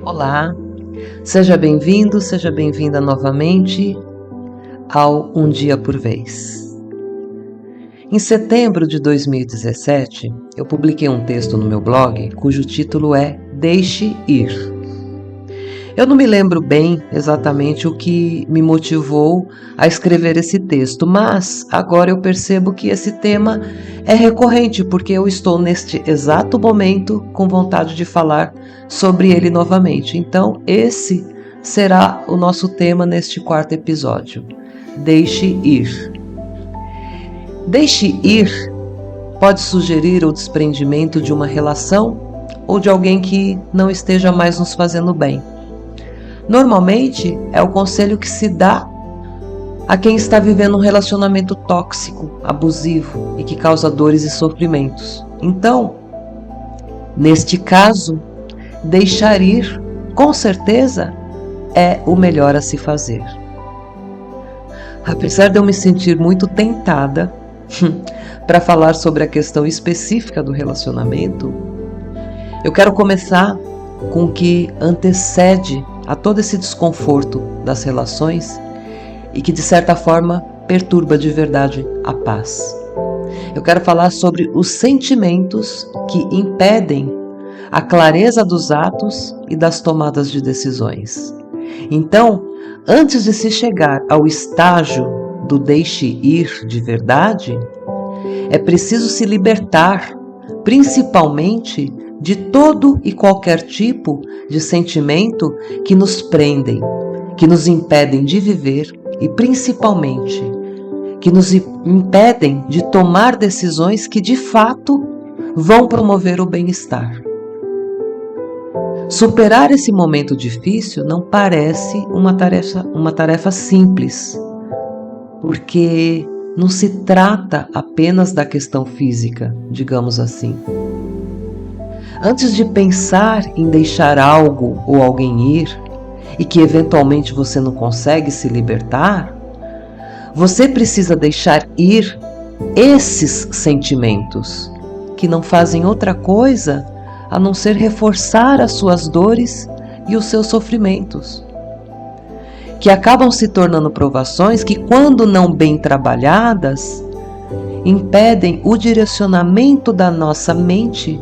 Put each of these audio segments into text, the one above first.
Olá, seja bem-vindo, seja bem-vinda novamente ao Um Dia por Vez. Em setembro de 2017, eu publiquei um texto no meu blog cujo título é Deixe Ir. Eu não me lembro bem exatamente o que me motivou a escrever esse texto, mas agora eu percebo que esse tema é recorrente, porque eu estou neste exato momento com vontade de falar sobre ele novamente. Então, esse será o nosso tema neste quarto episódio. Deixe ir. Deixe ir pode sugerir o desprendimento de uma relação ou de alguém que não esteja mais nos fazendo bem. Normalmente, é o conselho que se dá a quem está vivendo um relacionamento tóxico, abusivo e que causa dores e sofrimentos. Então, neste caso, deixar ir, com certeza, é o melhor a se fazer. Apesar de eu me sentir muito tentada para falar sobre a questão específica do relacionamento, eu quero começar com o que antecede a todo esse desconforto das relações e que, de certa forma, perturba de verdade a paz. Eu quero falar sobre os sentimentos que impedem a clareza dos atos e das tomadas de decisões. Então, antes de se chegar ao estágio do deixe ir de verdade, é preciso se libertar, principalmente, de todo e qualquer tipo de sentimento que nos prendem, que nos impedem de viver e, principalmente, que nos impedem de tomar decisões que, de fato, vão promover o bem-estar. Superar esse momento difícil não parece uma tarefa simples, porque não se trata apenas da questão física, digamos assim. Antes de pensar em deixar algo ou alguém ir, e que eventualmente você não consegue se libertar, você precisa deixar ir esses sentimentos, que não fazem outra coisa a não ser reforçar as suas dores e os seus sofrimentos, que acabam se tornando provações que, quando não bem trabalhadas, impedem o direcionamento da nossa mente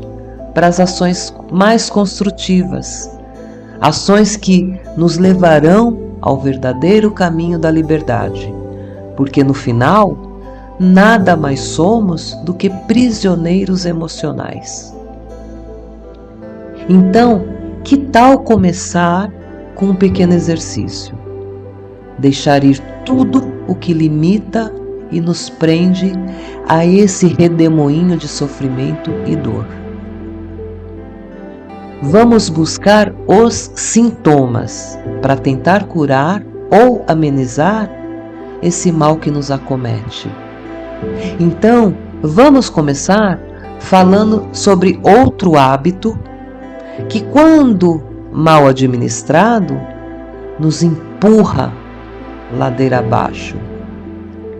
para as ações mais construtivas, ações que nos levarão ao verdadeiro caminho da liberdade, porque no final, nada mais somos do que prisioneiros emocionais. Então, que tal começar com um pequeno exercício? Deixar ir tudo o que limita e nos prende a esse redemoinho de sofrimento e dor. Vamos buscar os sintomas para tentar curar ou amenizar esse mal que nos acomete. Então, vamos começar falando sobre outro hábito que, quando mal administrado, nos empurra ladeira abaixo,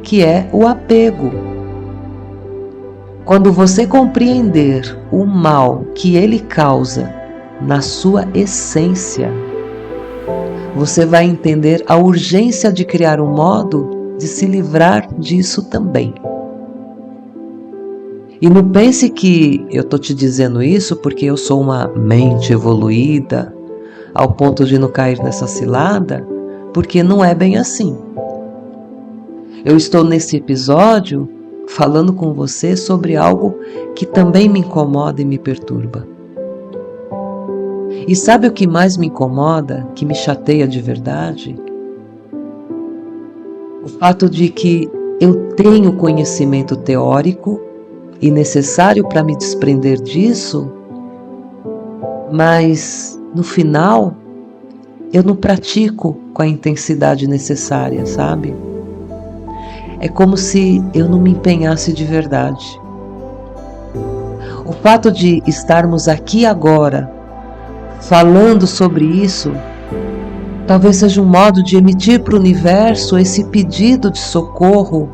que é o apego. Quando você compreender o mal que ele causa na sua essência, você vai entender a urgência de criar um modo de se livrar disso também. E não pense que eu estou te dizendo isso porque eu sou uma mente evoluída ao ponto de não cair nessa cilada, porque não é bem assim. Eu estou nesse episódio falando com você sobre algo que também me incomoda e me perturba. E sabe o que mais me incomoda, que me chateia de verdade? O fato de que eu tenho conhecimento teórico e necessário para me desprender disso, mas no final eu não pratico com a intensidade necessária, sabe? É como se eu não me empenhasse de verdade. O fato de estarmos aqui agora falando sobre isso, talvez seja um modo de emitir para o universo esse pedido de socorro.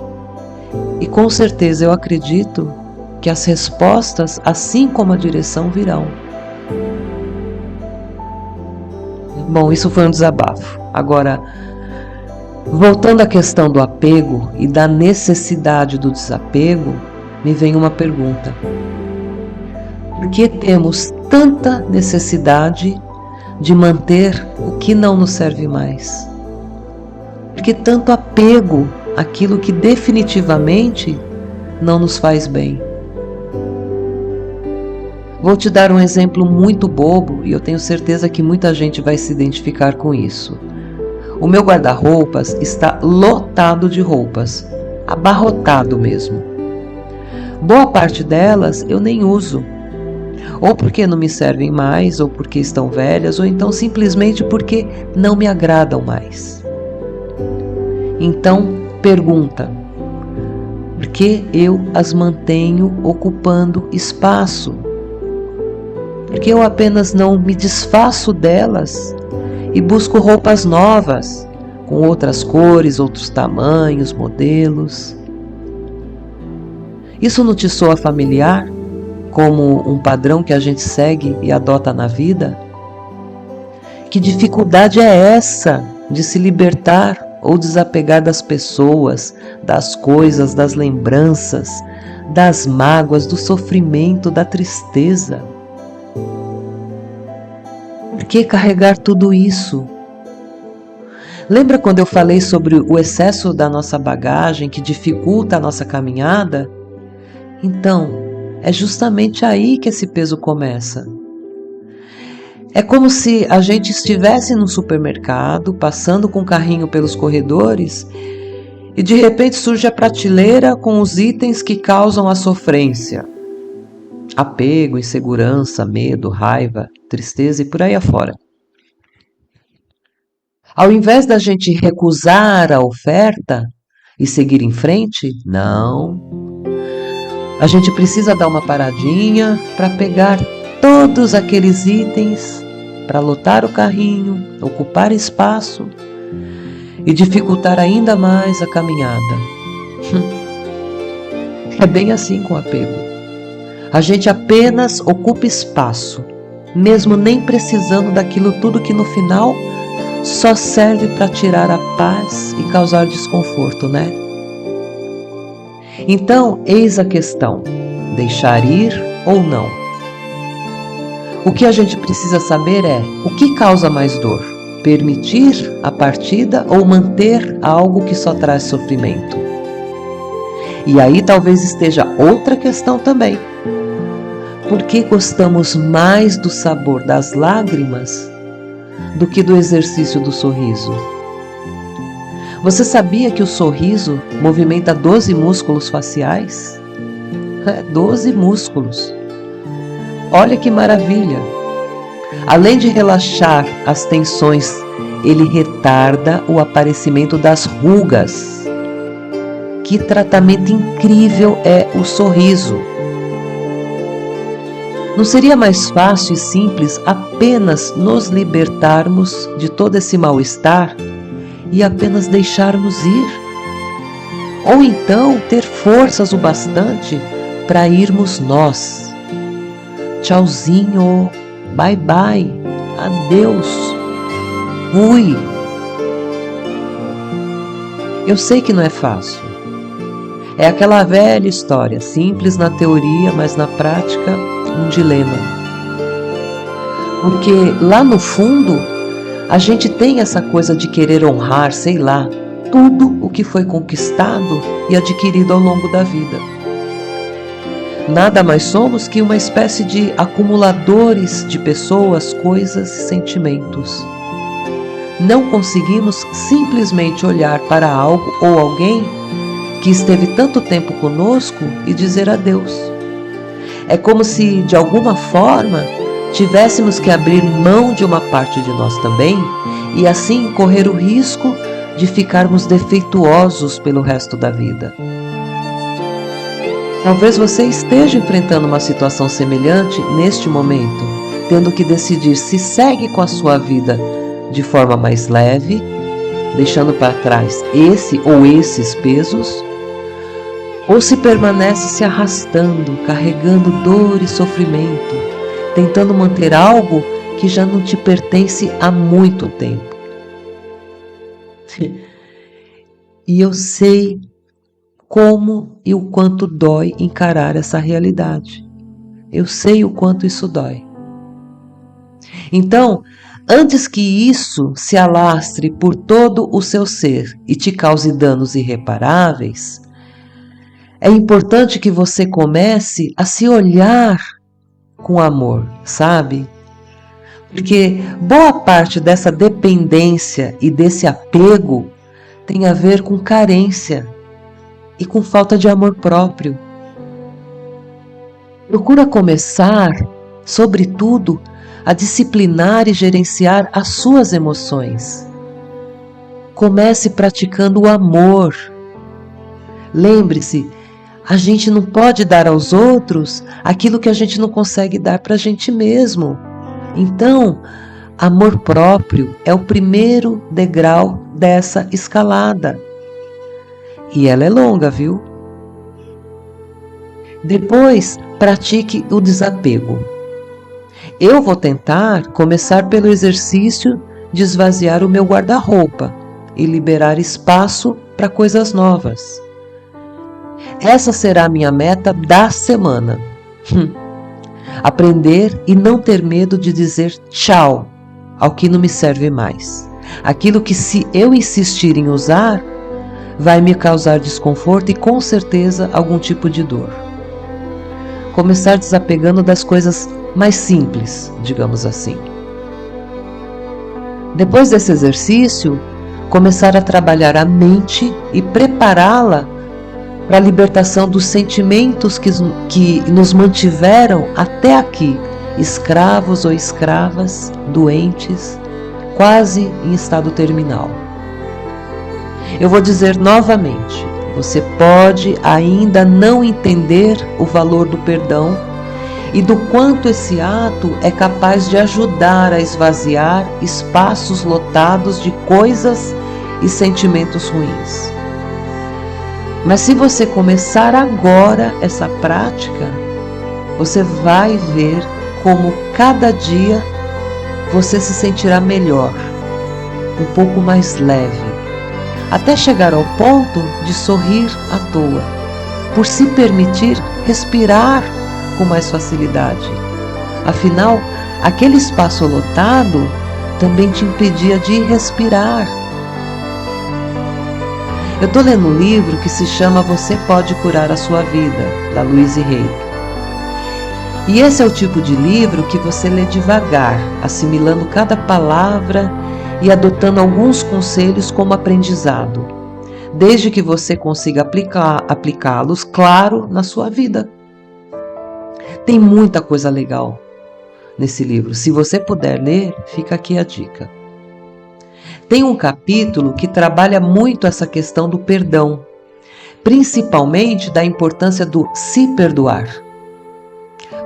E com certeza eu acredito que as respostas, assim como a direção, virão. Bom, isso foi um desabafo. Agora, voltando à questão do apego e da necessidade do desapego, me vem uma pergunta. Por que temos tanta necessidade de manter o que não nos serve mais? Por que tanto apego àquilo que definitivamente não nos faz bem? Vou te dar um exemplo muito bobo e eu tenho certeza que muita gente vai se identificar com isso. O meu guarda-roupas está lotado de roupas, abarrotado mesmo. Boa parte delas eu nem uso, ou porque não me servem mais, ou porque estão velhas, ou então simplesmente porque não me agradam mais. Então, pergunta: por que eu as mantenho ocupando espaço? Por que eu apenas não me desfaço delas e busco roupas novas, com outras cores, outros tamanhos, modelos? Isso não te soa familiar, como um padrão que a gente segue e adota na vida? Que dificuldade é essa de se libertar ou desapegar das pessoas, das coisas, das lembranças, das mágoas, do sofrimento, da tristeza? Por que carregar tudo isso? Lembra quando eu falei sobre o excesso da nossa bagagem que dificulta a nossa caminhada? Então, é justamente aí que esse peso começa. É como se a gente estivesse no supermercado, passando com o carrinho pelos corredores, e de repente surge a prateleira com os itens que causam a sofrência. Apego, insegurança, medo, raiva, tristeza e por aí afora. Ao invés da gente recusar a oferta e seguir em frente, não. A gente precisa dar uma paradinha para pegar todos aqueles itens, para lotar o carrinho, ocupar espaço e dificultar ainda mais a caminhada. É bem assim com o apego. A gente apenas ocupa espaço, mesmo nem precisando daquilo tudo que no final só serve para tirar a paz e causar desconforto, né? Então, eis a questão: deixar ir ou não? O que a gente precisa saber é o que causa mais dor: permitir a partida ou manter algo que só traz sofrimento? E aí talvez esteja outra questão também. Por que gostamos mais do sabor das lágrimas do que do exercício do sorriso? Você sabia que o sorriso movimenta 12 músculos faciais? 12 músculos. Olha que maravilha! Além de relaxar as tensões, ele retarda o aparecimento das rugas. Que tratamento incrível é o sorriso! Não seria mais fácil e simples apenas nos libertarmos de todo esse mal-estar e apenas deixarmos ir? Ou então ter forças o bastante para irmos nós? Tchauzinho, bye bye, adeus, fui. Eu sei que não é fácil. É aquela velha história, simples na teoria, mas na prática um dilema. Porque lá no fundo, a gente tem essa coisa de querer honrar, sei lá, tudo o que foi conquistado e adquirido ao longo da vida. Nada mais somos que uma espécie de acumuladores de pessoas, coisas e sentimentos. Não conseguimos simplesmente olhar para algo ou alguém que esteve tanto tempo conosco e dizer adeus. É como se, de alguma forma, tivéssemos que abrir mão de uma parte de nós também e assim correr o risco de ficarmos defeituosos pelo resto da vida. Talvez você esteja enfrentando uma situação semelhante neste momento, tendo que decidir se segue com a sua vida de forma mais leve, deixando para trás esse ou esses pesos, ou se permanece se arrastando, carregando dor e sofrimento, tentando manter algo que já não te pertence há muito tempo. E eu sei como e o quanto dói encarar essa realidade. Eu sei o quanto isso dói. Então, antes que isso se alastre por todo o seu ser e te cause danos irreparáveis, é importante que você comece a se olhar com amor, sabe? Porque boa parte dessa dependência e desse apego tem a ver com carência e com falta de amor próprio. Procura começar, sobretudo, a disciplinar e gerenciar as suas emoções. Comece praticando o amor. Lembre-se, a gente não pode dar aos outros aquilo que a gente não consegue dar para a gente mesmo. Então, amor próprio é o primeiro degrau dessa escalada. E ela é longa, viu? Depois, pratique o desapego. Eu vou tentar começar pelo exercício de esvaziar o meu guarda-roupa e liberar espaço para coisas novas. Essa será a minha meta da semana. Aprender e não ter medo de dizer tchau ao que não me serve mais. Aquilo que, se eu insistir em usar, vai me causar desconforto e com certeza algum tipo de dor. Começar desapegando das coisas mais simples, digamos assim. Depois desse exercício, começar a trabalhar a mente e prepará-la para a libertação dos sentimentos que nos mantiveram até aqui, escravos ou escravas, doentes, quase em estado terminal. Eu vou dizer novamente, você pode ainda não entender o valor do perdão e do quanto esse ato é capaz de ajudar a esvaziar espaços lotados de coisas e sentimentos ruins. Mas se você começar agora essa prática, você vai ver como cada dia você se sentirá melhor, um pouco mais leve, até chegar ao ponto de sorrir à toa, por se permitir respirar com mais facilidade. Afinal, aquele espaço lotado também te impedia de respirar. Eu estou lendo um livro que se chama Você Pode Curar a Sua Vida, da Louise Hay. E esse é o tipo de livro que você lê devagar, assimilando cada palavra e adotando alguns conselhos como aprendizado, desde que você consiga aplicá-los, claro, na sua vida. Tem muita coisa legal nesse livro. Se você puder ler, fica aqui a dica. Tem um capítulo que trabalha muito essa questão do perdão, principalmente da importância do se perdoar.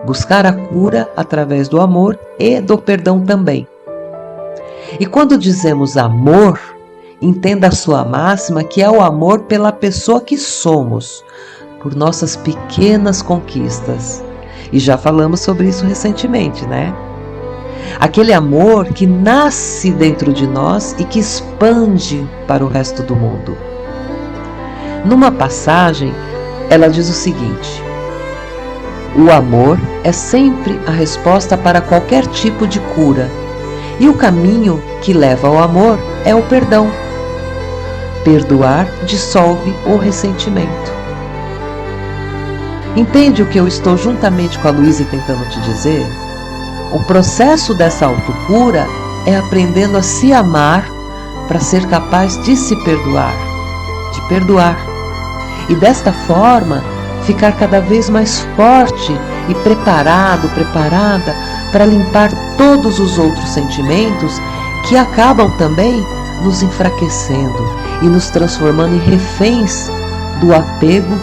Buscar a cura através do amor e do perdão também. E quando dizemos amor, entenda a sua máxima, que é o amor pela pessoa que somos, por nossas pequenas conquistas. E já falamos sobre isso recentemente, né? Aquele amor que nasce dentro de nós e que expande para o resto do mundo. Numa passagem, ela diz o seguinte: o amor é sempre a resposta para qualquer tipo de cura, e o caminho que leva ao amor é o perdão. Perdoar dissolve o ressentimento. Entende o que eu estou juntamente com a Louise tentando te dizer? O processo dessa autocura é aprendendo a se amar para ser capaz de se perdoar, de perdoar. E desta forma, ficar cada vez mais forte e preparada para limpar todos os outros sentimentos que acabam também nos enfraquecendo e nos transformando em reféns do apego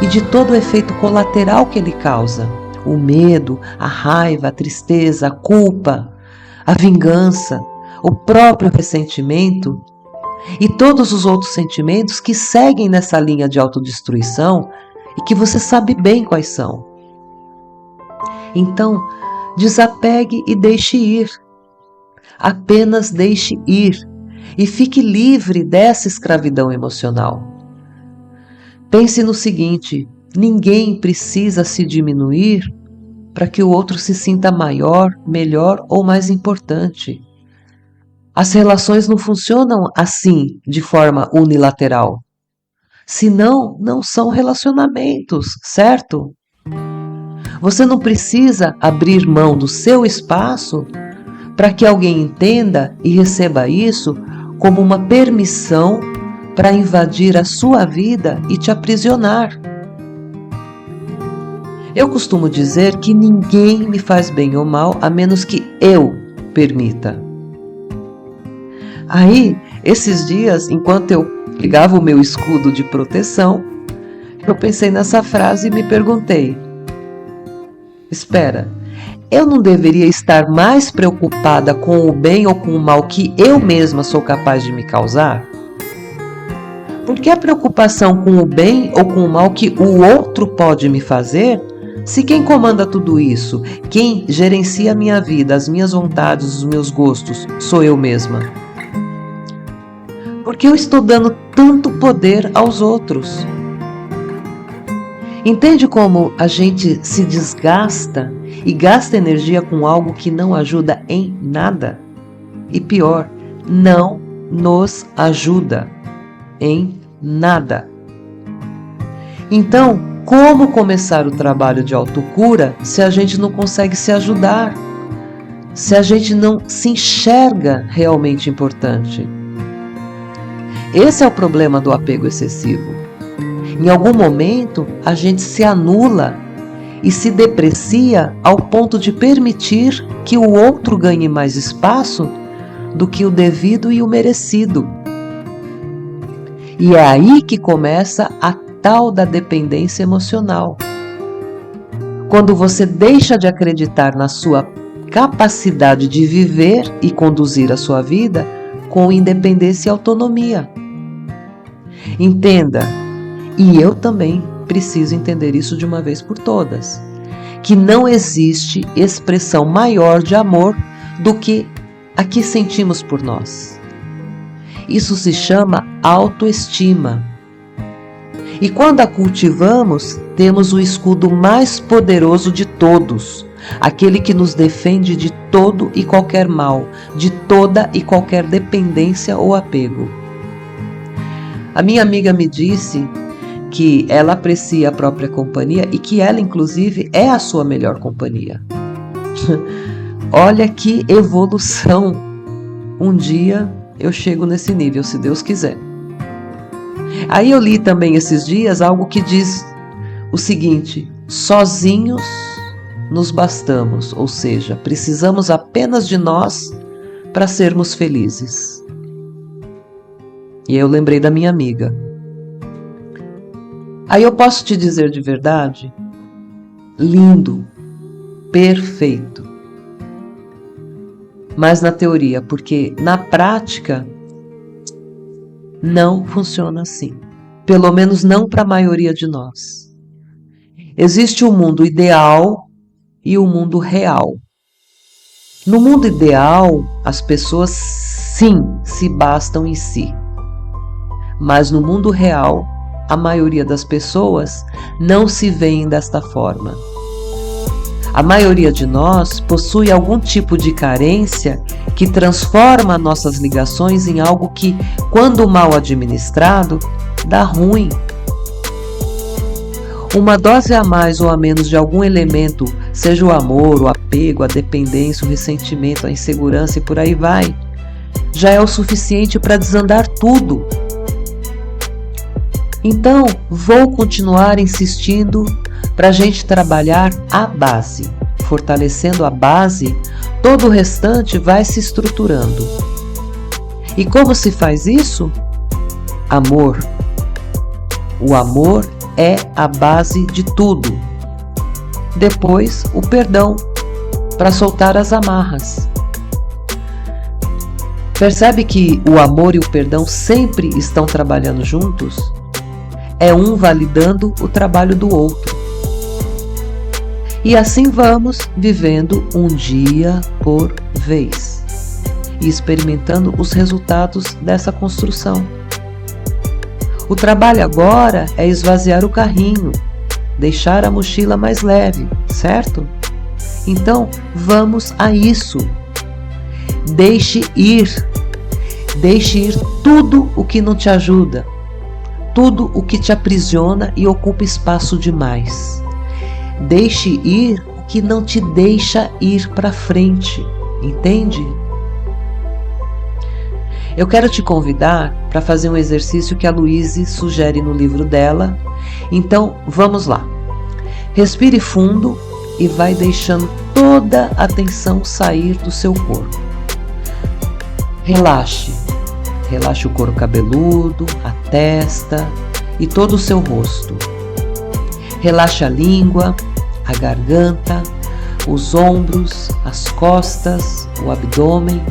e de todo o efeito colateral que ele causa. O medo, a raiva, a tristeza, a culpa, a vingança, o próprio ressentimento e todos os outros sentimentos que seguem nessa linha de autodestruição e que você sabe bem quais são. Então, Desapegue e deixe ir. Apenas deixe ir e fique livre dessa escravidão emocional. Pense no seguinte: ninguém precisa se diminuir para que o outro se sinta maior, melhor ou mais importante. As relações não funcionam assim, de forma unilateral. Senão, não são relacionamentos, certo? Você não precisa abrir mão do seu espaço para que alguém entenda e receba isso como uma permissão para invadir a sua vida e te aprisionar. Eu costumo dizer que ninguém me faz bem ou mal a menos que eu permita. Aí, esses dias, enquanto eu ligava o meu escudo de proteção, eu pensei nessa frase e me perguntei: espera, eu não deveria estar mais preocupada com o bem ou com o mal que eu mesma sou capaz de me causar? Por que a preocupação com o bem ou com o mal que o outro pode me fazer, se quem comanda tudo isso, quem gerencia a minha vida, as minhas vontades, os meus gostos, sou eu mesma? Por que eu estou dando tanto poder aos outros? Entende como a gente se desgasta e gasta energia com algo que não ajuda em nada? E pior, não nos ajuda em nada. Então, como começar o trabalho de autocura se a gente não consegue se ajudar? Se a gente não se enxerga realmente importante? Esse é o problema do apego excessivo. Em algum momento, a gente se anula e se deprecia ao ponto de permitir que o outro ganhe mais espaço do que o devido e o merecido. E é aí que começa a tal da dependência emocional. Quando você deixa de acreditar na sua capacidade de viver e conduzir a sua vida com independência e autonomia. Entenda, e eu também preciso entender isso de uma vez por todas, que não existe expressão maior de amor do que a que sentimos por nós. Isso se chama autoestima. E quando a cultivamos, temos o escudo mais poderoso de todos, aquele que nos defende de todo e qualquer mal, de toda e qualquer dependência ou apego. A minha amiga me disse que ela aprecia a própria companhia e que ela, inclusive, é a sua melhor companhia. Olha que evolução! Um dia eu chego nesse nível, se Deus quiser. Aí eu li também esses dias algo que diz o seguinte: sozinhos nos bastamos, ou seja, precisamos apenas de nós para sermos felizes. E eu lembrei da minha amiga. Aí eu posso te dizer de verdade, lindo, perfeito. Mas na teoria, porque na prática não funciona assim. Pelo menos não para a maioria de nós. Existe o mundo ideal e o mundo real. No mundo ideal, as pessoas sim se bastam em si. Mas no mundo real, a maioria das pessoas não se veem desta forma. A maioria de nós possui algum tipo de carência que transforma nossas ligações em algo que, quando mal administrado, dá ruim. Uma dose a mais ou a menos de algum elemento, seja o amor, o apego, a dependência, o ressentimento, a insegurança e por aí vai, já é o suficiente para desandar tudo. Então, vou continuar insistindo para a gente trabalhar a base. Fortalecendo a base, todo o restante vai se estruturando. E como se faz isso? Amor. O amor é a base de tudo. Depois, o perdão, para soltar as amarras. Percebe que o amor e o perdão sempre estão trabalhando juntos? É um validando o trabalho do outro. E assim vamos vivendo um dia por vez e experimentando os resultados dessa construção. O trabalho agora é esvaziar o carrinho, deixar a mochila mais leve, certo? Então, vamos a isso. Deixe ir tudo o que não te ajuda, tudo o que te aprisiona e ocupa espaço demais. Deixe ir o que não te deixa ir para frente, entende? Eu quero te convidar para fazer um exercício que a Louise sugere no livro dela. Então, vamos lá. Respire fundo e vai deixando toda a tensão sair do seu corpo. Relaxe. Relaxe o couro cabeludo, a testa e todo o seu rosto. Relaxe a língua, a garganta, os ombros, as costas, o abdômen.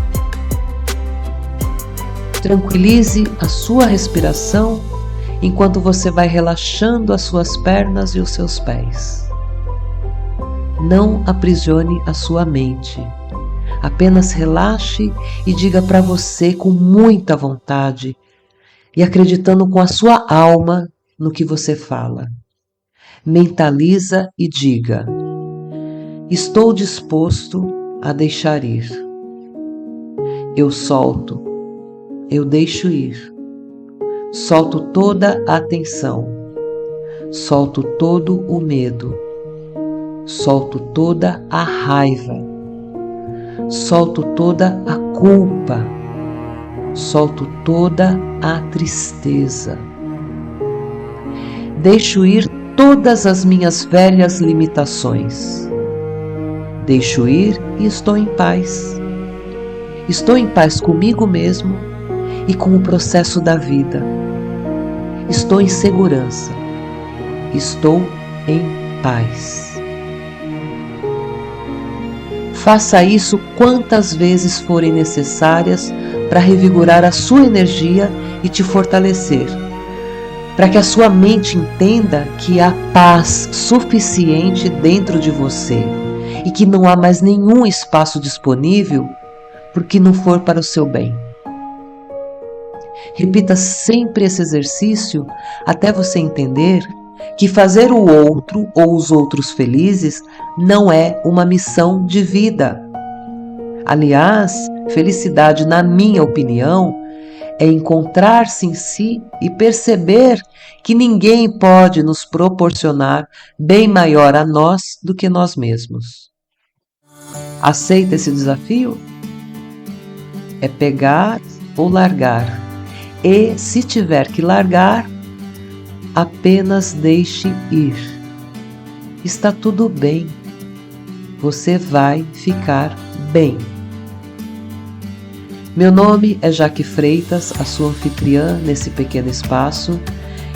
Tranquilize a sua respiração enquanto você vai relaxando as suas pernas e os seus pés. Não aprisione a sua mente. Apenas relaxe e diga para você com muita vontade e acreditando com a sua alma no que você fala. Mentaliza e diga: estou disposto a deixar ir. Eu solto. Eu deixo ir, solto toda a tensão, solto todo o medo, solto toda a raiva, solto toda a culpa, solto toda a tristeza. Deixo ir todas as minhas velhas limitações. Deixo ir e estou em paz. Estou em paz comigo mesmo e com o processo da vida. Estou em segurança. Estou em paz. Faça isso quantas vezes forem necessárias para revigorar a sua energia e te fortalecer, para que a sua mente entenda que há paz suficiente dentro de você e que não há mais nenhum espaço disponível porque não for para o seu bem. Repita sempre esse exercício até você entender que fazer o outro ou os outros felizes não é uma missão de vida. Aliás, felicidade, na minha opinião, é encontrar-se em si e perceber que ninguém pode nos proporcionar bem maior a nós do que nós mesmos. Aceita esse desafio? É pegar ou largar. E, se tiver que largar, apenas deixe ir. Está tudo bem. Você vai ficar bem. Meu nome é Jaque Freitas, a sua anfitriã nesse pequeno espaço.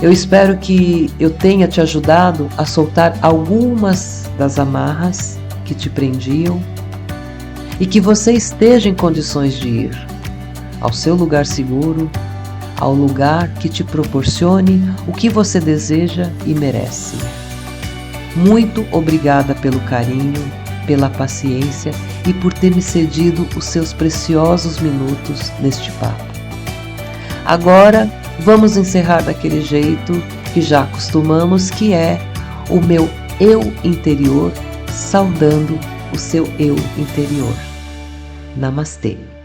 Eu espero que eu tenha te ajudado a soltar algumas das amarras que te prendiam e que você esteja em condições de ir ao seu lugar seguro, ao lugar que te proporcione o que você deseja e merece. Muito obrigada pelo carinho, pela paciência e por ter me cedido os seus preciosos minutos neste papo. Agora, vamos encerrar daquele jeito que já acostumamos, que é o meu eu interior saudando o seu eu interior. Namastê!